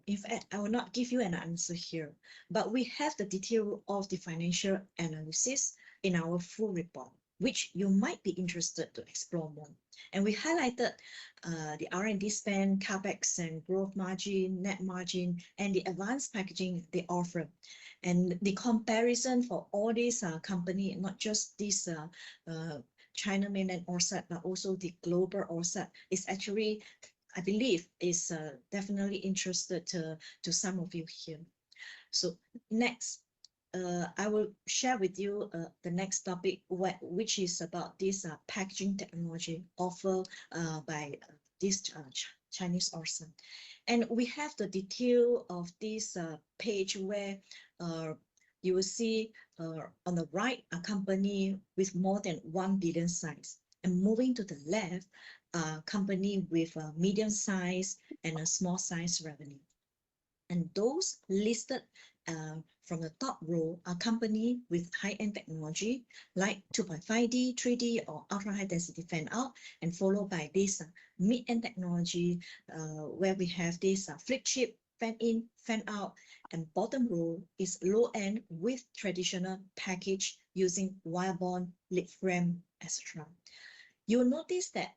In fact, I will not give you an answer here, but we have the detail of the financial analysis in our full report, which you might be interested to explore more. And we highlighted the R&D spend, CapEx and growth margin, net margin, and the advanced packaging they offer. And the comparison for all these companies, not just this China Mainland OSAT, but also the global OSAT, is actually, I believe, is definitely interested to some of you here. So next, I will share with you the next topic, which is about this packaging technology offered by this Chinese OSAT. And we have the detail of this page where you will see on the right a company with more than 1 billion size. And moving to the left, a company with a medium size and a small size revenue. And those listed from the top row are company with high-end technology like 2.5D, 3D, or ultra-high density fan-out, and followed by this mid-end technology where we have this flip chip, fan-in, fan-out, and bottom row is low-end with traditional package using wire bond, lead frame, etc. You'll notice that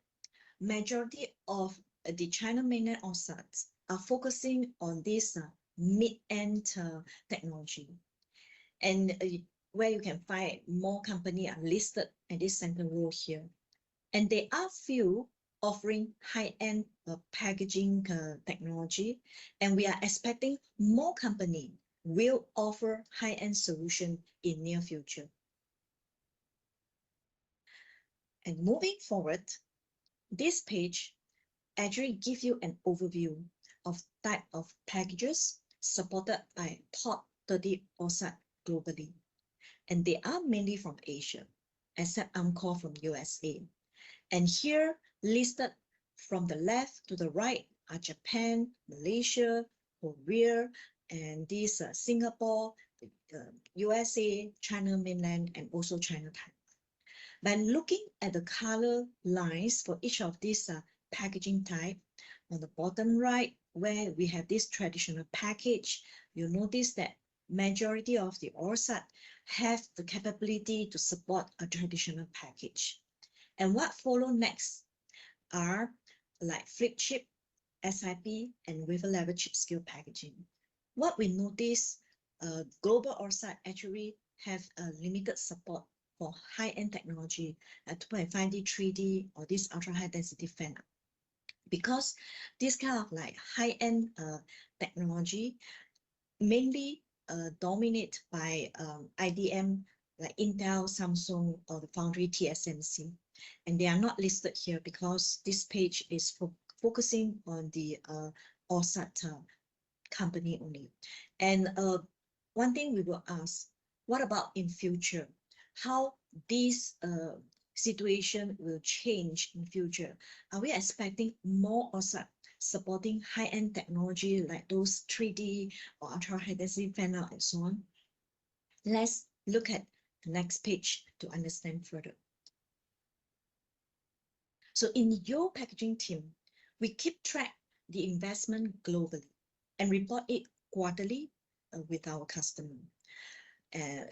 majority of the China Mainland OSATs are focusing on this mid-end technology. And where you can find more companies are listed at this center row here. And there are few offering high-end packaging technology, and we are expecting more companies will offer high-end solution in near future. And moving forward, this page actually gives you an overview of type of packages supported by top 30 OSAT globally. And they are mainly from Asia, except Amcor from USA. And here listed from the left to the right are Japan, Malaysia, Korea, and this Singapore, USA, China mainland, and also China Taiwan. By looking at the color lines for each of these packaging type, on the bottom right, where we have this traditional package, you notice that majority of the OSAT have the capability to support a traditional package. And what follow next are like flip chip, SiP, and wafer level chip scale packaging. What we notice, global OSAT actually have a limited support for high-end technology at 2.5D, 3D, or this ultra-high density fan. Because this kind of like high-end technology mainly dominated by IDM like Intel, Samsung, or the foundry TSMC. And they are not listed here because this page is focusing on the OSAT company only. And one thing we will ask, what about in future? How this situation will change in future? Are we expecting more OSAT supporting high-end technology like those 3D or ultra-high density fan-out and so on? Let's look at the next page to understand further. So in your packaging team, we keep track the investment globally and report it quarterly with our customer,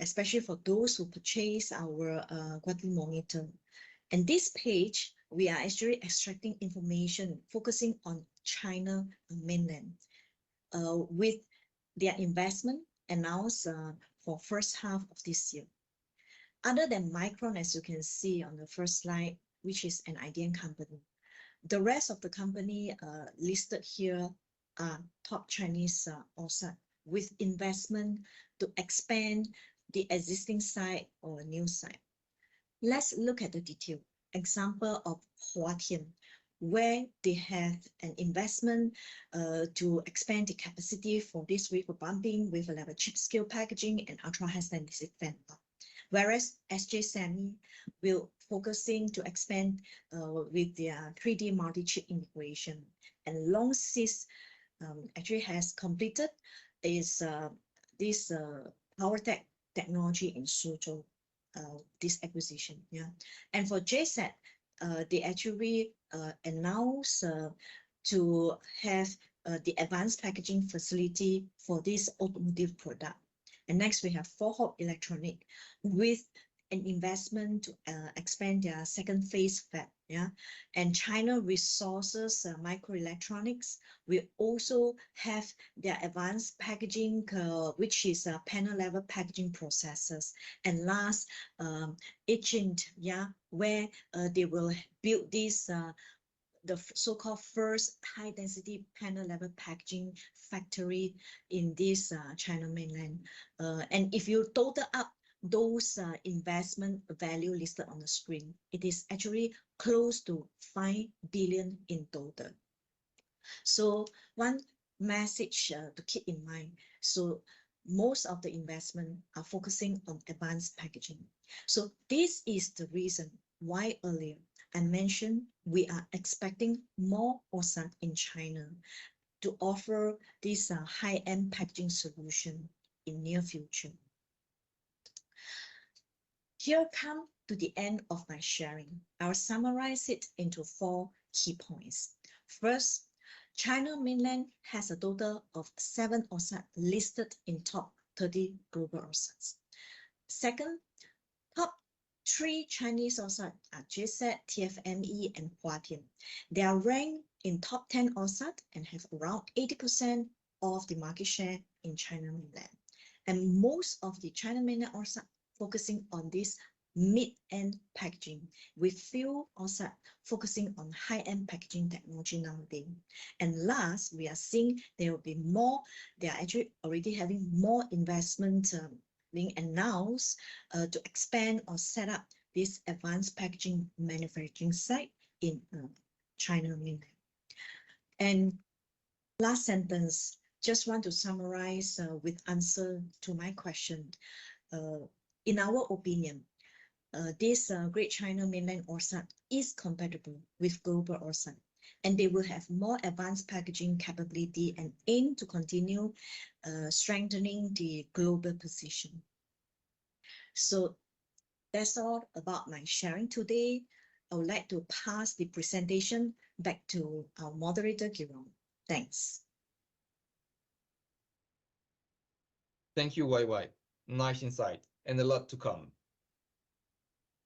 especially for those who purchase our quarterly monitor. And this page, we are actually extracting information focusing on China mainland with their investment announced for first half of this year. Other than Micron, as you can see on the first slide, which is an IDM company, the rest of the company listed here are top Chinese OSAT with investment to expand the existing site or a new site. Let's look at the detail. Example of Huatian, where they have an investment to expand the capacity for this wafer bumping, wafer level chip scale packaging, and ultra high density fan out. Whereas SJ Semi will focusing to expand with their 3D multi-chip integration. And Longsys actually has completed is this PowerTech technology in Suzhou, this acquisition. Yeah, and for JSAT, they actually announced to have the advanced packaging facility for this automotive product. And next we have Forhop Electronic with an investment to expand their second phase fab. Yeah, and China Resources Microelectronics will also have their advanced packaging, which is panel level packaging processes. And last, Agent, yeah, where they will build this the so-called first high-density panel level packaging factory in this China mainland. And if you total up those investment value listed on the screen, it is actually close to 5 billion in total. So one message to keep in mind. So most of the investment are focusing on advanced packaging. So this is the reason why earlier I mentioned we are expecting more OSAT in China to offer this high-end packaging solution in near future. Here come to the end of my sharing. I'll summarize it into 4 key points. First, China mainland has a total of 7 OSAT listed in top 30 global OSATs. Second, top 3 Chinese OSAT are JSAT, TFME, and Huatian. They are ranked in top 10 OSAT and have around 80% of the market share in China mainland. And most of the China mainland also focusing on this mid-end packaging, with few also focusing on high-end packaging technology nowadays. And last, we are seeing there will be more, they are actually already having more investment being announced to expand or set up this advanced packaging manufacturing site in China mainland. And last sentence, just want to summarize with answer to my question. In our opinion, this Great China Mainland OSAT is compatible with global OSAT, and they will have more advanced packaging capability and aim to continue strengthening the global position. So that's all about my sharing today. I would like to pass the presentation back to our moderator, Giron. Thanks. Thank you, YY. Nice insight and a lot to come.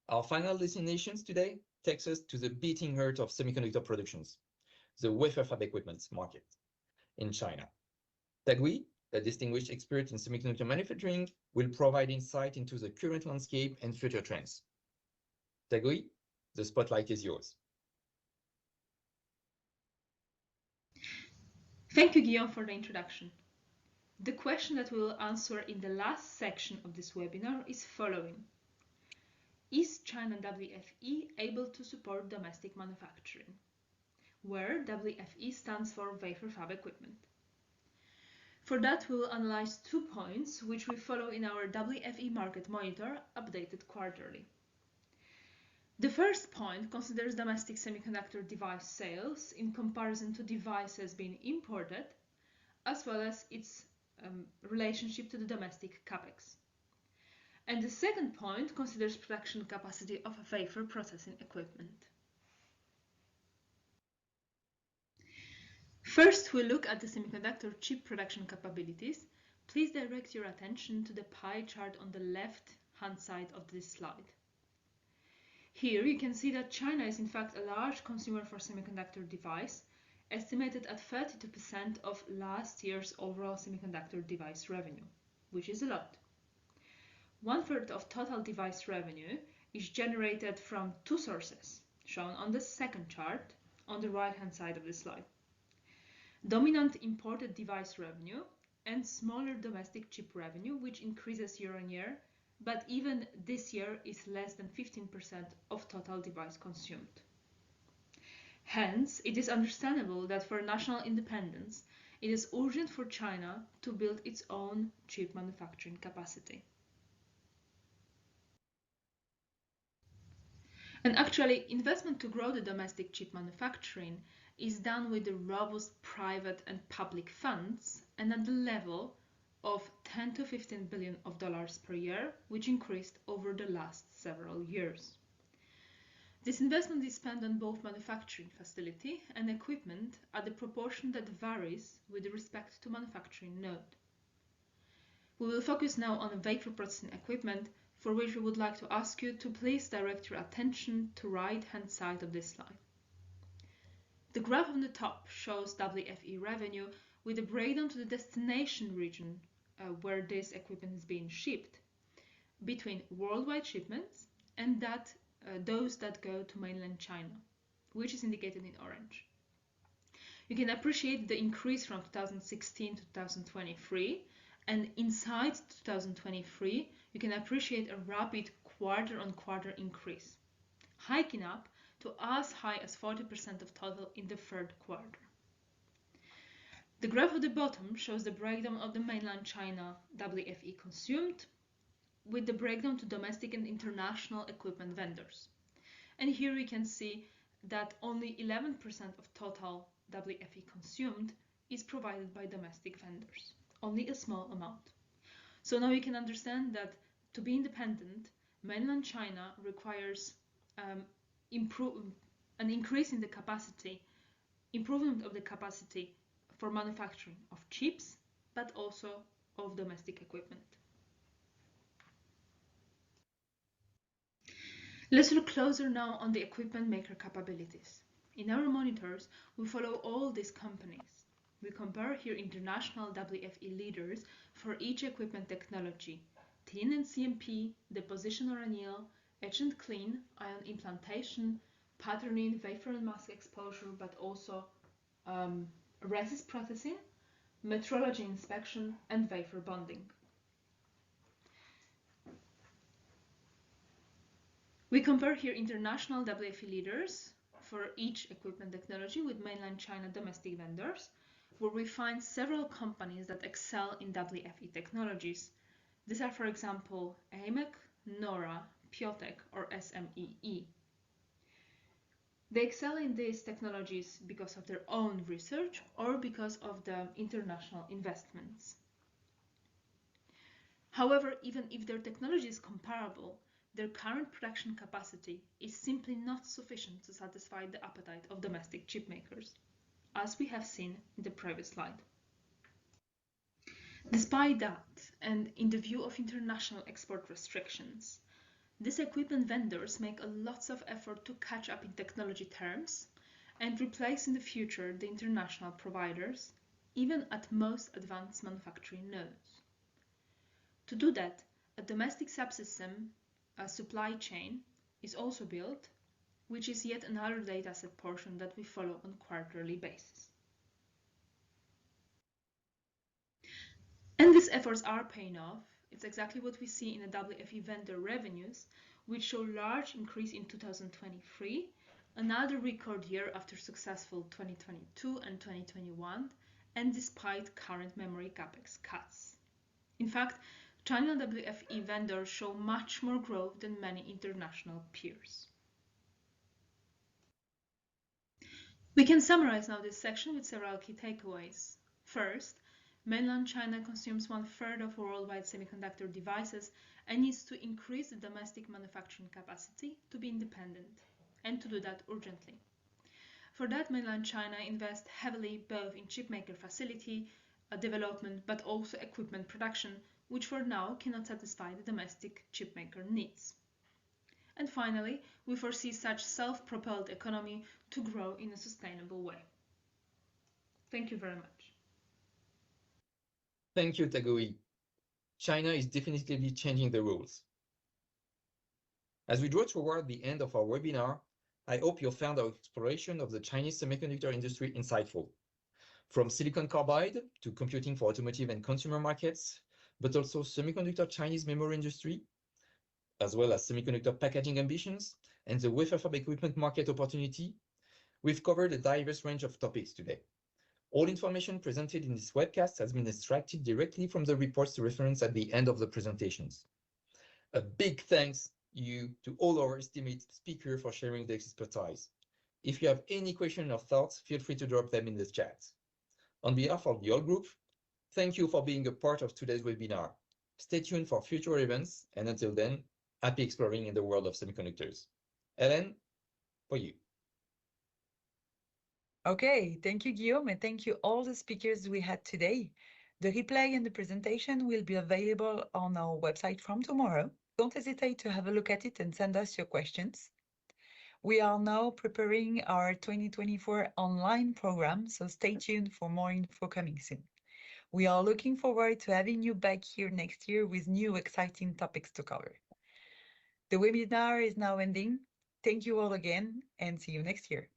Our final destinations today takes us to the beating heart of semiconductor productions, the wafer fab equipment market in China. Tagui, a distinguished expert in semiconductor manufacturing, will provide insight into the current landscape and future trends. Tagui, the spotlight is yours. Thank you, Guillaume, for the introduction. The question that we will answer in the last section of this webinar is following. Is China WFE able to support domestic manufacturing? Where WFE stands for wafer fab equipment. For that, we will analyze 2 points which we follow in our WFE market monitor, updated quarterly. The first point considers domestic semiconductor device sales in comparison to devices being imported, as well as its relationship to the domestic capex. And the second point considers production capacity of wafer processing equipment. First, we look at the semiconductor chip production capabilities. Please direct your attention to the pie chart on the left-hand side of this slide. Here you can see that China is in fact a large consumer for semiconductor device, estimated at 32% of last year's overall semiconductor device revenue, which is a lot. 1/3 of total device revenue is generated from 2 sources, shown on the second chart on the right-hand side of the slide. Dominant imported device revenue and smaller domestic chip revenue, which increases year on year, but even this year is less than 15% of total device consumed. Hence, it is understandable that for national independence, it is urgent for China to build its own chip manufacturing capacity. And actually, investment to grow the domestic chip manufacturing is done with the robust private and public funds and at the level of $10 to $15 billion per year, which increased over the last several years. This investment is spent on both manufacturing facility and equipment at a proportion that varies with respect to manufacturing node. We will focus now on wafer processing equipment, for which we would like to ask you to please direct your attention to right-hand side of this slide. The graph on the top shows WFE revenue with a breakdown to the destination region where this equipment is being shipped, between worldwide shipments and those that go to mainland China, which is indicated in orange. You can appreciate the increase from 2016 to 2023, and inside 2023, you can appreciate a rapid quarter-on-quarter increase, hiking up to as high as 40% of total in the third quarter. The graph at the bottom shows the breakdown of the mainland China WFE consumed, with the breakdown to domestic and international equipment vendors. And here we can see that only 11% of total WFE consumed is provided by domestic vendors, only a small amount. So now you can understand that to be independent, mainland China requires an increase in the capacity, improvement of the capacity for manufacturing of chips, but also of domestic equipment. Let's look closer now on the equipment maker capabilities. In our monitors, we follow all these companies, We compare here international WFE leaders for each equipment technology: thin and CMP, deposition or anneal, etch and clean, ion implantation, patterning, wafer and mask exposure, but also resist processing, metrology inspection, and wafer bonding. We compare here international WFE leaders for each equipment technology with mainland China domestic vendors, where we find several companies that excel in WFE technologies. These are, for example, AMEC, NORA, Piotech, or SMEE. They excel in these technologies because of their own research or because of the international investments. However, even if their technology is comparable, their current production capacity is simply not sufficient to satisfy the appetite of domestic chip makers, as we have seen in the previous slide. Despite that, and in the view of international export restrictions, these equipment vendors make a lots of effort to catch up in technology terms and replace in the future the international providers, even at most advanced manufacturing nodes. To do that, a domestic subsystem, a supply chain, is also built, which is yet another dataset portion that we follow on quarterly basis. And these efforts are paying off. It's exactly what we see in the WFE vendor revenues, which show large increase in 2023, another record year after successful 2022 and 2021, and despite current memory capex cuts. In fact, China WFE vendors show much more growth than many international peers. We can summarize now this section with several key takeaways. First, mainland China consumes 1/3 of worldwide semiconductor devices and needs to increase the domestic manufacturing capacity to be independent, and to do that urgently. For that, mainland China invests heavily both in chipmaker facility development but also equipment production, which for now cannot satisfy the domestic chipmaker needs. And finally, we foresee such self-propelled economy to grow in a sustainable way. Thank you very much. Thank you, Tagui. China is definitively changing the rules. As we draw toward the end of our webinar, I hope you found our exploration of the Chinese semiconductor industry insightful. From silicon carbide to computing for automotive and consumer markets, but also semiconductor Chinese memory industry, as well as semiconductor packaging ambitions and the wafer fab equipment market opportunity, we've covered a diverse range of topics today. All information presented in this webcast has been extracted directly from the reports referenced at the end of the presentations. A big thanks to all our esteemed speakers for sharing their expertise. If you have any questions or thoughts, feel free to drop them in the chat. On behalf of the All Group, thank you for being a part of today's webinar. Stay tuned for future events, and until then, happy exploring in the world of semiconductors. Hélène, for you. Okay, thank you, Guillaume, and thank you all the speakers we had today. The replay and the presentation will be available on our website from tomorrow. Don't hesitate to have a look at it and send us your questions. We are now preparing our 2024 online program, so stay tuned for more info coming soon. We are looking forward to having you back here next year with new exciting topics to cover. The webinar is now ending. Thank you all again, and see you next year.